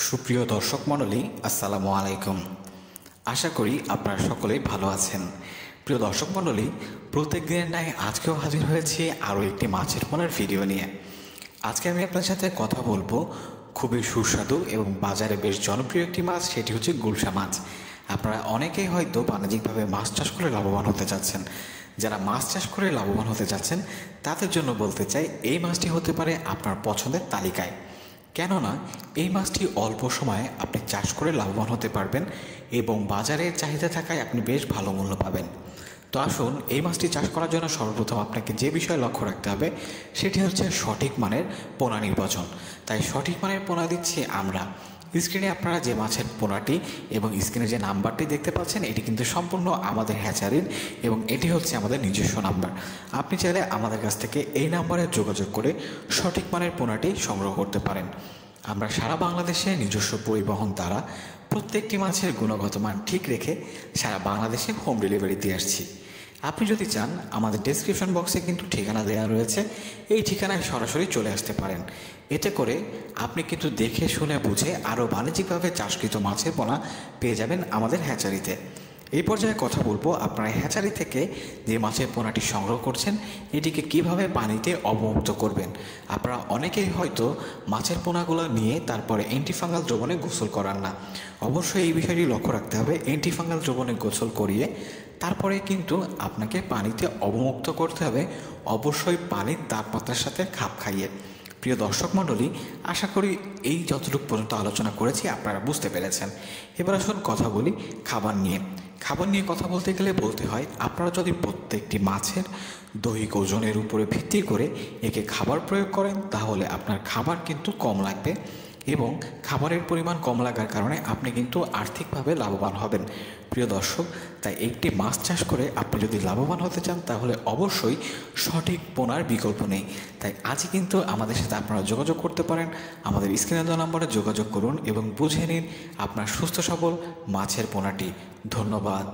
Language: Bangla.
সুপ্রিয় দর্শক মণ্ডলী, আসসালামু আলাইকুম। আশা করি আপনারা সকলেই ভালো আছেন। প্রিয় দর্শক মণ্ডলী, প্রত্যেক দিনের ন্যায় আজকেও হাজির হয়েছি আরও একটি মাছের পোনার ভিডিও নিয়ে। আজকে আমি আপনার সাথে কথা বলবো খুবই সুস্বাদু এবং বাজারে বেশ জনপ্রিয় একটি মাছ, সেটি হচ্ছে গুলশা মাছ। আপনারা অনেকেই হয়তো বাণিজ্যিকভাবে মাছ চাষ করে লাভবান হতে চাচ্ছেন। যারা মাছ চাষ করে লাভবান হতে চাচ্ছেন তাদের জন্য বলতে চাই, এই মাছটি হতে পারে আপনার পছন্দের তালিকায়। কেননা এই মাছটি অল্প সময়ে আপনি চাষ করে লাভবান হতে পারবেন এবং বাজারের চাহিদা থাকায় আপনি বেশ ভালো মূল্য পাবেন। তো আসুন, এই মাছটি চাষ করার জন্য সর্বপ্রথম আপনাকে যে বিষয়ে লক্ষ্য রাখতে হবে সেটি হচ্ছে সঠিক মানের পোনা নির্বাচন। তাই সঠিক মানের পোনা দিচ্ছি আমরা। স্ক্রিনে আপনারা যে মাছের পোনাটি এবং স্ক্রিনে যে নাম্বারটি দেখতে পাচ্ছেন, এটি কিন্তু সম্পূর্ণ আমাদের হ্যাচারির এবং এটি হচ্ছে আমাদের নিজস্ব নাম্বার। আপনি চাইলে আমাদের কাছ থেকে এই নাম্বারে যোগাযোগ করে সঠিক মানের পোনাটি সংগ্রহ করতে পারেন। আমরা সারা বাংলাদেশে নিজস্ব পরিবহন দ্বারা প্রত্যেকটি মাছের গুণগত মান ঠিক রেখে সারা বাংলাদেশে হোম ডেলিভারি দিয়ে আসছি। আপনি যদি চান, আমাদের ডেসক্রিপশন বক্সে কিন্তু ঠিকানা দেওয়া রয়েছে, এই ঠিকানায় সরাসরি চলে আসতে পারেন। এতে করে আপনি কিন্তু দেখে শুনে বুঝে আরও বাণিজ্যিকভাবে চাষকৃত মাছের পোনা পেয়ে যাবেন আমাদের হ্যাচারিতে। এই পর্যায়ে কথা বলবো, আপনারা হ্যাচারি থেকে যে মাছের পোনাটি সংগ্রহ করছেন এটিকে কিভাবে পানিতে অবমুক্ত করবেন। আপনারা অনেকেই হয়তো মাছের পোনাগুলো নিয়ে তারপরে অ্যান্টিফাঙ্গাল দ্রবণে গোসল করান না। অবশ্যই এই বিষয়টি লক্ষ্য রাখতে হবে, অ্যান্টিফাঙ্গাল দ্রবণে গোসল করিয়ে তারপরে কিন্তু আপনাকে পানিতে অবমুক্ত করতে হবে, অবশ্যই পানির তাপমাত্রার সাথে খাপ খাইয়ে। প্রিয় দর্শক মণ্ডলী, আশা করি এই যতটুকু পর্যন্ত আলোচনা করেছি আপনারা বুঝতে পেরেছেন। এবার আসুন কথা বলি খাবার নিয়ে। খাবার নিয়ে কথা বলতে গেলে বলতে হয়, আপনারা যদি প্রত্যেকটি মাছের দৈহিক ওজনের উপরে ভিত্তি করে একে খাবার প্রয়োগ করেন তাহলে আপনার খাবার কিন্তু কম লাগবে এবং খাবারের পরিমাণ কম লাগার কারণে আপনি কিন্তু আর্থিকভাবে লাভবান হবেন। প্রিয় দর্শক, তাই একটি মাছ চাষ করে আপনি যদি লাভবান হতে চান তাহলে অবশ্যই সঠিক পোনার বিকল্প নেই। তাই আজই কিন্তু আমাদের সাথে আপনারা যোগাযোগ করতে পারেন। আমাদের স্ক্রিনে দেওয়া নম্বরে যোগাযোগ করুন এবং বুঝে নিন আপনার সুস্থ সবল মাছের পোনাটি। ধন্যবাদ।